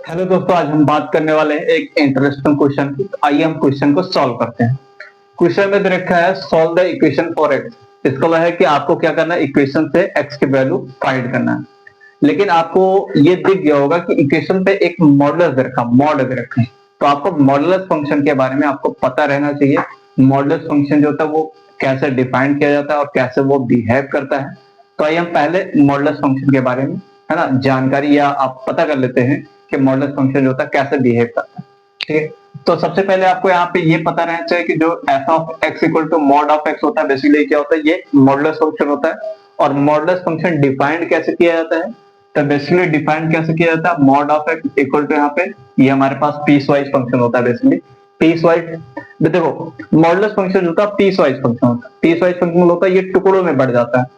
Hello दोस्तों, आज हम बात करने वाले हैं एक इंटरेस्टिंग क्वेश्चन की। तो आइए हम क्वेश्चन को सॉल्व करते हैं। क्वेश्चन में दे रखा है solve the equation for x. इसका मतलब है कि आपको क्या करना है, इक्वेशन से एक्स की वैल्यू फाइंड करना है। लेकिन आपको ये दिख गया होगा कि इक्वेशन पे एक मॉडुलस दे रखा, मॉड दे रखा है। तो आपको मॉडुलस फंक्शन के बारे में आपको पता रहना चाहिए। मॉडुलस फंक्शन जो होता है वो कैसे डिफाइन किया जाता है और कैसे वो बिहेव करता है। तो आइए हम पहले मॉडुलस फंक्शन के बारे में है ना जानकारी या आप पता कर लेते हैं कि मॉडुलस फंक्शन जो होता है कैसे बिहेव करता है। ठीक है, तो सबसे पहले आपको यहाँ पे ये पता रहना चाहिए कि जो F of X equal to mod of X होता है, बेसिकली क्या होता है, ये मॉडुलस फंक्शन होता है। और मॉडुलस फंक्शन डिफाइंड कैसे किया जाता है, तो बेसिकली डिफाइंड कैसे किया जाता है, mod of X equal to यहाँ पे ये हमारे पास पीस वाइज फंक्शन होता है। बेसिकली पीस वाइज, देखो मॉडुलस फंक्शन जो होता है पीस वाइज फंक्शन होता है। पीस वाइज फंक्शन होता है ये टुकड़ों में बढ़ जाता है।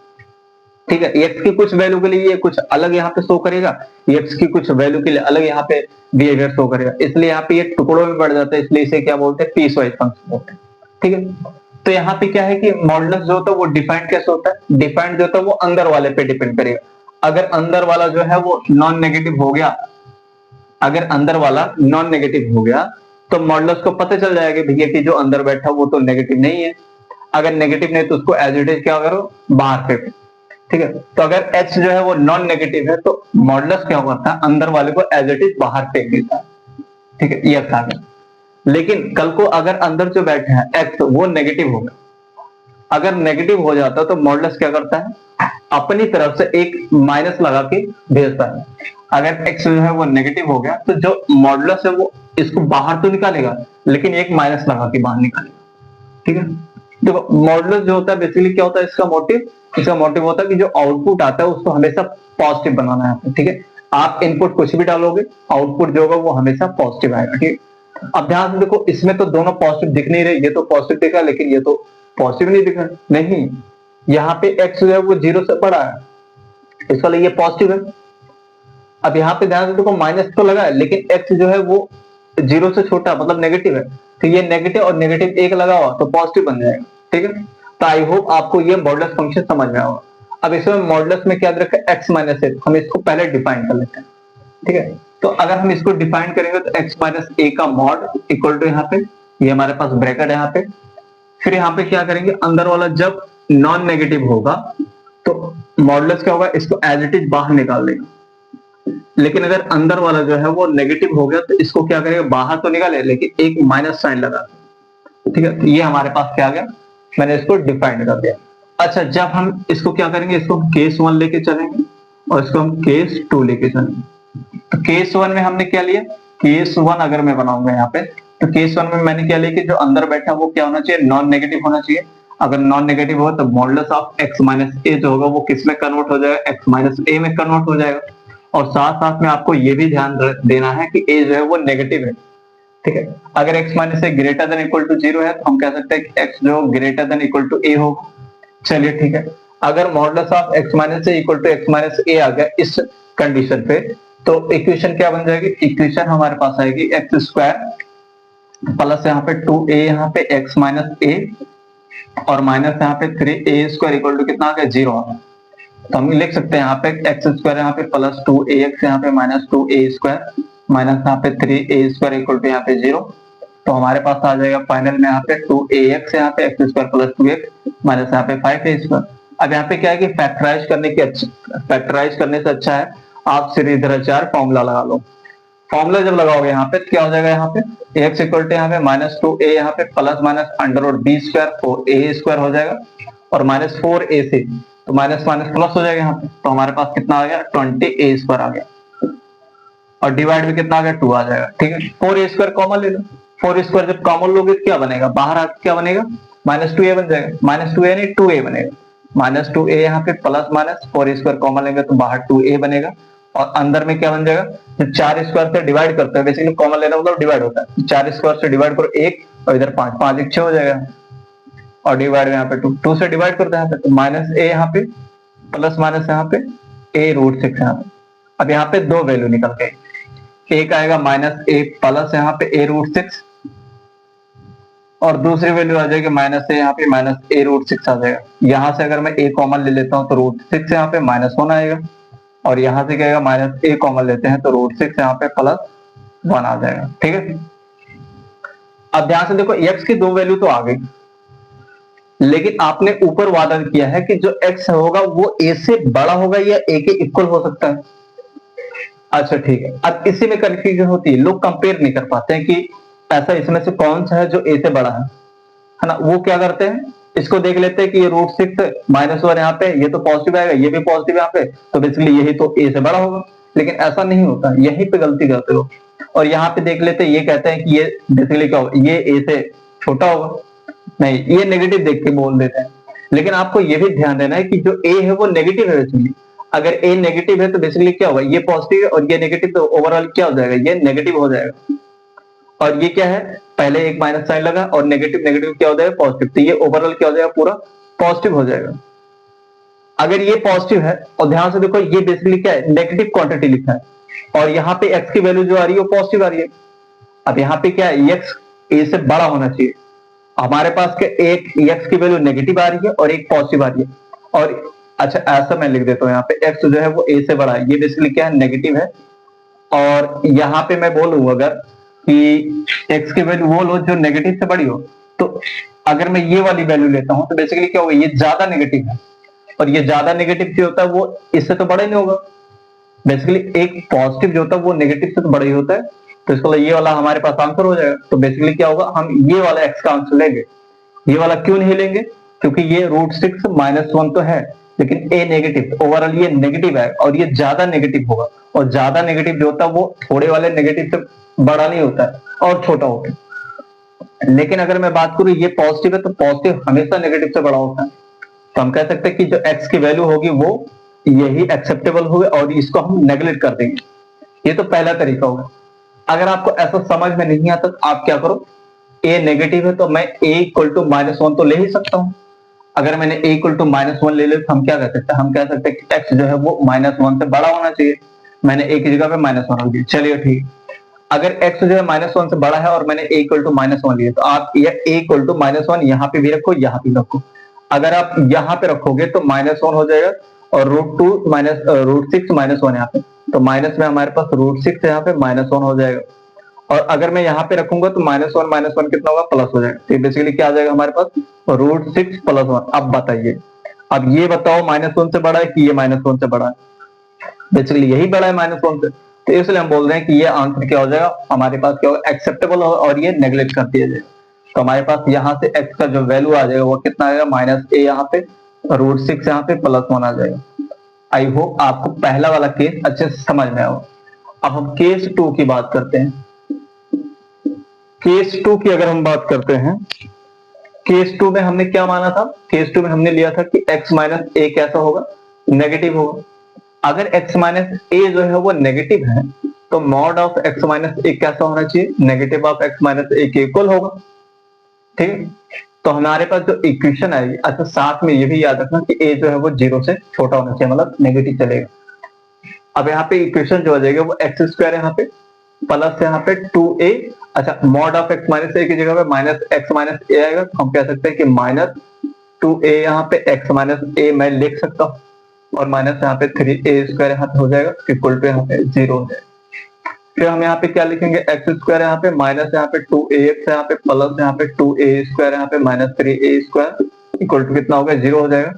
ठीक है, एक्स की कुछ वैल्यू के लिए ये कुछ अलग यहाँ पे शो करेगा, एक्स की कुछ वैल्यू के लिए अलग यहाँ पे बिहेवियर शो करेगा, इसलिए यहाँ पे ये टुकड़ों में बढ़ जाता है, इसलिए इसे क्या बोलते हैं, पीस वाइज फंक्शन बोलते हैं। ठीक है, तो यहाँ पे क्या है कि मॉडुलस जो होता है वो डिफाइंड कैसे होता है, डिफाइंड जो होता है वो अंदर वाले पे डिपेंड करेगा। अगर अंदर वाला जो है वो नॉन नेगेटिव हो गया, अगर अंदर वाला नॉन नेगेटिव हो गया तो मॉडुलस को पता चल जाएगा भैया कि जो अंदर बैठा वो तो नेगेटिव नहीं है। अगर नेगेटिव नहीं तो उसको एज इट इज क्या करो, बाहर फेंको। ठीक है, तो अगर x जो है वो नॉन नेगेटिव है तो मॉडुलस क्या करता है, अंदर वाले को एज इट इज बाहर फेंक देता है। ठीक है, ये था। लेकिन कल को अगर अंदर जो बैठे हैं x वो नेगेटिव होगा, अगर नेगेटिव हो जाता तो मॉडुलस क्या करता है, अपनी तरफ से एक माइनस लगा के भेजता है। अगर x जो है वो नेगेटिव हो गया तो जो मॉडुलस है वो इसको बाहर तो निकालेगा लेकिन एक माइनस लगा के बाहर निकालेगा। ठीक है, देखो मॉडुलस जो होता है बेसिकली क्या होता है, इसका मोटिव, इसका मोटिव होता है कि जो आउटपुट आता है उसको हमेशा पॉजिटिव बनाना है। ठीक है, आप इनपुट कुछ भी डालोगे आउटपुट जो होगा वो हमेशा पॉजिटिव आएगा। ठीक, अब ध्यान से देखो, इसमें तो दोनों पॉजिटिव दिख नहीं रहे, ये तो पॉजिटिव दिखा लेकिन ये तो पॉजिटिव नहीं दिखा। नहीं, यहाँ पे x जो है वो 0 से बड़ा है, इसका लिए ये पॉजिटिव है। अब यहाँ पे ध्यान से देखो, माइनस तो लगा है लेकिन x जो है वो 0 से छोटा मतलब नेगेटिव है, तो ये नेगेटिव और नेगेटिव एक लगा हुआ तो पॉजिटिव बन जाएगा। ठीक है, तो आई होप आपको ये मॉडुलस फंक्शन समझ में आएगा। अब इसमें मॉडुलस में क्या रखा है, x माइनस ए, हम इसको पहले डिफाइन कर लेते हैं। ठीक है, तो अगर हम इसको डिफाइन करेंगे तो x माइनस ए का मॉड इक्वल टू यहाँ पे ये हमारे पास ब्रैकेट है यहाँ पे, फिर यहाँ पे क्या करेंगे, अंदर वाला जब नॉन नेगेटिव होगा तो मॉडुलस क्या होगा, इसको एज इट इज बाहर निकाल देगा। लेकिन अगर अंदर वाला जो है वो नेगेटिव हो गया तो इसको क्या करेगा, बाहर तो निकाले लेकिन एक माइनस साइन लगा। ठीक है, तो ये हमारे पास क्या आ गया, मैंने इसको डिफाइन कर दिया। अच्छा, जब हम इसको क्या करेंगे, इसको हम केस 1 लेके चलेंगे और इसको हम केस 2 लेके चलेंगे। तो केस 1 में हमने क्या लिया, केस 1 अगर मैं बनाऊंगा यहाँ पे तो केस 1 में मैंने क्या लिया कि जो अंदर बैठा वो क्या होना चाहिए, नॉन नेगेटिव होना चाहिए। अगर नॉन नेगेटिव हो तो मॉडुलस ऑफ x माइनस ए जो होगा वो किस में कन्वर्ट हो जाएगा, x माइनस ए में कन्वर्ट हो जाएगा। और साथ साथ में आपको ये भी ध्यान देना है कि a जो है वो नेगेटिव है। ठीक है, अगर x minus A greater than equal to 0 है तो हम कह सकते हैं कि x जो greater than equal to a होगा। चलिए ठीक है, अगर modulus of x minus a equal to x minus a आ गया इस कंडीशन पे तो इक्वेशन क्या बन जाएगी, इक्वेशन हमारे पास आएगी एक्स स्क्वायर प्लस यहाँ पे 2a यहाँ पे x माइनस ए और माइनस यहाँ पे 3a स्क्वायर इक्वल टू कितना आ गया, 0 आ गया। तो हम लिख सकते हैं यहाँ पे एक्स स्क्वायर यहाँ पे प्लस 2ax यहाँ पे माइनस 2a स्क्वायर माइनस यहाँ पे 3a स्क्वायर इक्वल टू यहाँ पे 0। तो हमारे पास आ जाएगा फाइनल में यहाँ पे 2ax यहाँ पे x square plus 2x minus यहाँ पे 5a स्क्वायर। अब यहाँ पे क्या है कि फैक्टराइज करने से अच्छा है आप श्रीधराचार्य फॉर्मूला लगा लो। फॉर्मूला जब लगाओगे यहाँ पे क्या हो जाएगा, यहाँ पे x इक्वल टू यहाँ पे माइनस 2a यहाँ पे plus minus under root b square 4a square हो जाएगा और माइनस 4a से तो माइनस माइनस प्लस हो जाएगा यहाँ पे, तो हमारे पास कितना आ गया, 20a स्क्वायर आ गया और डिवाइड में कितना आ गया, 2 आ जाएगा। ठीक है, 4a स्क्वायर कॉमन ले लो, 4 स्क्वायर जब कॉमन लोगे तो क्या बनेगा, बाहर आके क्या बनेगा, माइनस 2a बन जाएगा, माइनस 2a नहीं 2a बनेगा, माइनस 2a यहाँ पे प्लस माइनस 4 स्क्वायर कॉमन लेंगे तो बाहर 2a बनेगा और अंदर में क्या बन जाएगा, जब 4 स्क्वायर से डिवाइड करते हैं, बेसिकली कॉमन लेना मतलब डिवाइड होता है, 4 स्क्वायर से डिवाइड करो 1 और इधर 5 5 1 6 हो जाएगा और डिवाइड में यहाँ पे 2 से डिवाइड करते हैं यहाँ पे तो माइनस a यहाँ पे प्लस माइनस यहाँ पे a रूट 6 यहाँ पे। अब यहाँ पे दो वैल्यू निकल गए, एक आएगा माइनस a प्लस यहाँ पे a रूट 6 और दूसरी वैल्यू आ जाएगी माइनस a यहाँ पे माइनस a रूट 6 आ जाएगा। यहाँ से अगर मैं a कॉमन ले लेता हूँ तो रूट 6 यहाँ पे माइनस 1 आएगा और यहाँ से क्या आएगा, माइनस a कॉमन लेते हैं तो रूट 6 यहाँ पे प्लस 1 आ जाएगा। ठीक है, अब ध्यान से देखो x की दो वैल्यू तो आ गई, लेकिन आपने ऊपर वादा किया है कि जो x होगा वो a से बड़ा होगा या a के इक्वल हो सकता है। अच्छा ठीक है, अब इसी में कंफ्यूजन होती है, लोग कंपेयर नहीं कर पाते हैं कि ऐसा इसमें से कौन सा है जो a से बड़ा है ना। वो क्या करते हैं, इसको देख लेते हैं कि ये √6 -1 यहाँ पे, ये तो पॉजिटिव आएगा, ये भी पॉजिटिव यहाँ पे, तो बेसिकली यही तो a से बड़ा होगा। लेकिन ऐसा नहीं होता, यहीं पे गलती करते हो। और यहाँ पे देख लेते हैं, ये कहते हैं कि ये बेसिकली क्या होगा, ये a से छोटा होगा, नहीं ये नेगेटिव देख के बोल देते हैं। लेकिन आपको ये भी ध्यान देना है कि जो a है वो नेगेटिव है बेसिकली। अगर a नेगेटिव है तो बेसिकली क्या होगा, ये पॉजिटिव है और ये नेगेटिव, तो ओवरऑल क्या हो जाएगा, ये नेगेटिव हो जाएगा। और ये क्या है, पहले एक माइनस साइन लगा और नेगेटिव नेगेटिव क्या हो जाएगा, पॉजिटिव, तो ये ओवरऑल क्या हो जाएगा, पूरा पॉजिटिव हो जाएगा। अगर ये पॉजिटिव है, और ध्यान से देखो ये बेसिकली क्या है, नेगेटिव क्वांटिटी लिखा है, और यहाँ पे x की वैल्यू जो आ रही है वो पॉजिटिव आ रही है। अब यहाँ पे क्या है, x a से बड़ा होना चाहिए। हमारे पास क्या, एक x की वैल्यू नेगेटिव आ रही है और एक पॉजिटिव आ रही है। और अच्छा ऐसा मैं लिख देता हूँ, यहाँ पे x जो है वो a से बड़ा है, ये बेसिकली क्या है, नेगेटिव है। और यहाँ पे मैं बोलूँ अगर कि x की वैल्यू वो लो जो नेगेटिव से बड़ी हो, तो अगर मैं ये वाली वैल्यू लेता हूं तो बेसिकली क्या होगा, ये ज्यादा नेगेटिव है, और ये ज्यादा नेगेटिव जो होता है वो इससे तो बड़ा ही नहीं होगा। बेसिकली एक पॉजिटिव जो होता है वो नेगेटिव से तो बड़ा ही होता है, तो इसको ये वाला हमारे पास आंसर हो जाएगा। तो बेसिकली क्या होगा, हम ये वाला x का आंसर लेंगे। ये वाला क्यों नहीं लेंगे, क्योंकि ये √6 -1 तो है, लेकिन a नेगेटिव, ओवरऑल ये नेगेटिव है और ये ज्यादा नेगेटिव होगा, और ज्यादा नेगेटिव जो होता है वो थोड़े वाले नेगेटिव से बड़ा नहीं होता है और छोटा होता है। लेकिन अगर मैं बात करूं ये पॉजिटिव है, तो पॉजिटिव हमेशा नेगेटिव से बड़ा होता है। तो हम कह सकते हैं कि जो x की वैल्यू होगी वो यही एक्सेप्टेबल होगी और इसको हम नेगलेक्ट कर देंगे। ये तो पहला तरीका होगा। अगर आपको ऐसा समझ में नहीं आता तो आप क्या करो, a नेगेटिव है तो मैं a = -1 तो ले ही सकता हूं। अगर मैंने a = -1 ले लिया तो हम क्या कह सकते हैं, हम कह सकते हैं कि x जो है वो -1 से बड़ा होना चाहिए। मैंने a की जगह पे -1 रख दिया, चलिए ठीक। अगर x जो है -1 से बड़ा है और मैंने a = -1 लिया, तो आप a = -1 यहाँ पे भी रखो, यहाँ पे रखो। अगर आप यहाँ पे रखोगे तो -1 हो जाएगा, और √6 -1 यहाँ पे, तो माइनस में हमारे पास √6 यहाँ पे -1 हो जाएगा। और अगर मैं यहाँ पे रखूंगा तो -1 कितना होगा, प्लस हो जाएगा। तो बेसिकली क्या आ जाएगा हमारे पास, √6 + 1। अब बताइए, अब ये बताओ -1 से बड़ा है कि ये -1 से बड़ा है, बेसिकली यही बड़ा है -1 से, तो इसलिए हम बोल रहे हैं कि ये आंसर क्या हो जाएगा हमारे पास, क्या होगा, एक्सेप्टेबल हो, और ये नेग्लेक्ट कर दिया जाएगा। तो हमारे पास यहाँ से x का जो वैल्यू आ जाएगा वो कितना आएगा, -a यहाँ पे, √6 यहाँ पे, +1 आ जाएगा। आई होप आपको पहला वाला केस अच्छे से समझ में आया। अब हम केस 2 की बात करते हैं। केस 2 की अगर हम बात करते हैं, केस 2 में हमने क्या माना था, केस 2 में हमने लिया था कि x - a कैसा होगा, नेगेटिव होगा। अगर x - a जो है वो नेगेटिव है, तो मॉड ऑफ x - a कैसा होना चाहिए, नेगेटिव ऑफ x - a के इक्वल होगा। ठीक, तो हमारे पास जो इक्वेशन आएगी, अच्छा साथ में ये भी याद रखना कि a जो है वो 0 से छोटा होना चाहिए, मतलब नेगेटिव चलेगा। अब यहाँ पे इक्वेशन जो आ जाएगा वो x² यहाँ पे प्लस यहाँ पे 2a, अच्छा मॉड ऑफ x - a की जगह पे -x - a आएगा, तो हम कह सकते हैं कि -2a यहाँ पे x - a मैं लिख सकता हूँ, और माइनस यहाँ पे 3a² यहाँ पे हो जाएगा, इक्वल टू यहाँ पे 0 हो जाएगा। फिर हम यहाँ पे क्या लिखेंगे, x² यहाँ पे माइनस यहाँ पे 2ax यहाँ पे प्लस यहाँ पे 2a² यहाँ पे -3a² इक्वल टू कितना होगा, 0 हो जाएगा।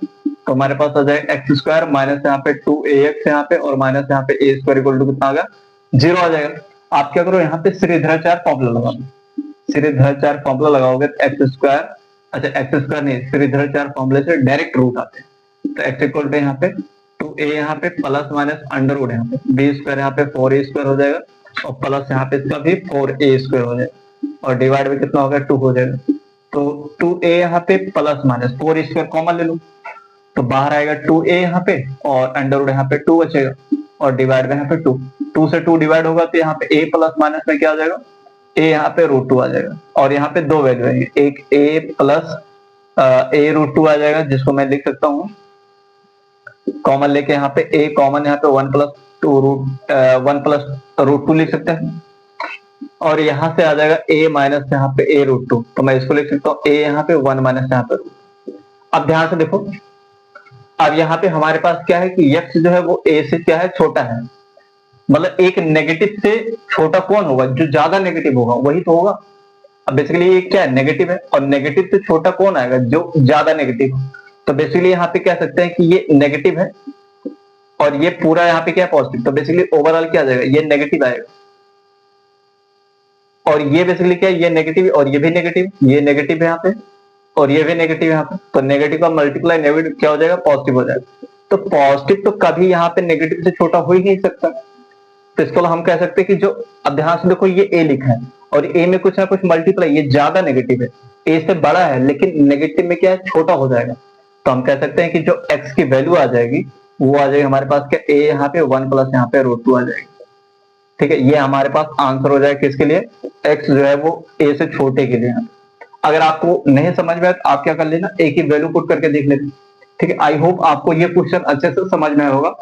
तो हमारे पास आ जाएगा x² माइनस यहाँ पे 2ax यहाँ पे और माइनस यहाँ पे a² इक्वल टू कितना आ गया, 0 आ जाएगा। आप क्या करो, यहाँ पे श्रीधराचार्य फॉर्मूला लगा दो। श्रीधराचार्य फॉर्मूला लगाओगे तो x², अच्छा x² नहीं, श्रीधराचार्य फॉर्मूले से डायरेक्ट रूट आते हैं। तो x इक्वल टू यहाँ पे 2a यहाँ पे प्लस माइनस अंडर रूट यहाँ पे b² यहाँ पे 4a² हो जाएगा, और प्लस यहाँ पे इसका भी 4a² हो जाएगा, और डिवाइड में कितना होगा, 2 हो जाएगा। तो 2a यहाँ पे प्लस माइनस 4a² कॉमन ले लो, तो बाहर आएगा 2a यहाँ पे, और अंडर रूट यहाँ पे 2 बचेगा, और डिवाइड में यहाँ पे 2 से 2 डिवाइड होगा, तो यहाँ पे a प्लस माइनस में क्या आ जाएगा, a यहाँ पे √2 आ जाएगा। और यहाँ पे दो वैल्यू आएंगे, एक a प्लस a√2 आ जाएगा, जिसको मैं लिख सकता हूँ कॉमन लेके, यहाँ पे a कॉमन, यहाँ पे 1 प्लस √2 लिख सकते हैं, और यहाँ से आ जाएगा a माइनस यहाँ पे a√2, तो मैं इसको लिख सकता हूँ a यहाँ पे 1 माइनस यहाँ पे √2। अब ध्यान से देखो, अब यहाँ पे हमारे पास क्या है कि x जो है वो a से क्या है, छोटा है, मतलब एक नेगेटिव से छोटा कौन होगा? जो ज्यादा नेगेटिव होगा वही तो होगा। अब बेसिकली ये क्या है? नेगेटिव है, और नेगेटिव से छोटा कौन आएगा? जो ज्यादा नेगेटिव हो। तो बेसिकली यहाँ पे कह सकते हैं कि ये नेगेटिव है और ये पूरा यहाँ पे क्या है? पॉजिटिव। तो बेसिकली ओवरऑल क्या आ जाएगा? ये नेगेटिव आएगा। और ये बेसिकली क्या है? ये नेगेटिव और ये भी नेगेटिव, ये नेगेटिव है यहाँ पे और ये भी नेगेटिव यहाँ पे। तो नेगेटिव का मल्टीप्लाई नेगेटिव क्या हो जाएगा? पॉजिटिव हो जाएगा। तो पॉजिटिव तो कभी यहाँ पे नेगेटिव से छोटा हो ही नहीं सकता। तो इसको हम कह सकते हैं कि जो, अब ध्यान से देखो, ये ए लिखा है और ए में कुछ ना कुछ मल्टीप्लाई, ये ज्यादा नेगेटिव है, ए से बड़ा है लेकिन नेगेटिव में क्या है? छोटा हो जाएगा। तो हम कह सकते हैं कि जो एक्स की वैल्यू आ जाएगी वो आ जाएगी हमारे पास क्या? ए यहाँ पे 1 प्लस यहाँ पे √2 आ जाएगी। ठीक है, ये हमारे पास आंसर हो जाएगा किसके लिए? एक्स जो है वो ए से छोटे के लिए। अगर आपको नहीं समझ में आए तो आप क्या कर लेना, ए की वैल्यू पुट करके देख लेना। ठीक है, आई होप आपको ये क्वेश्चन अच्छे से समझ में आया होगा।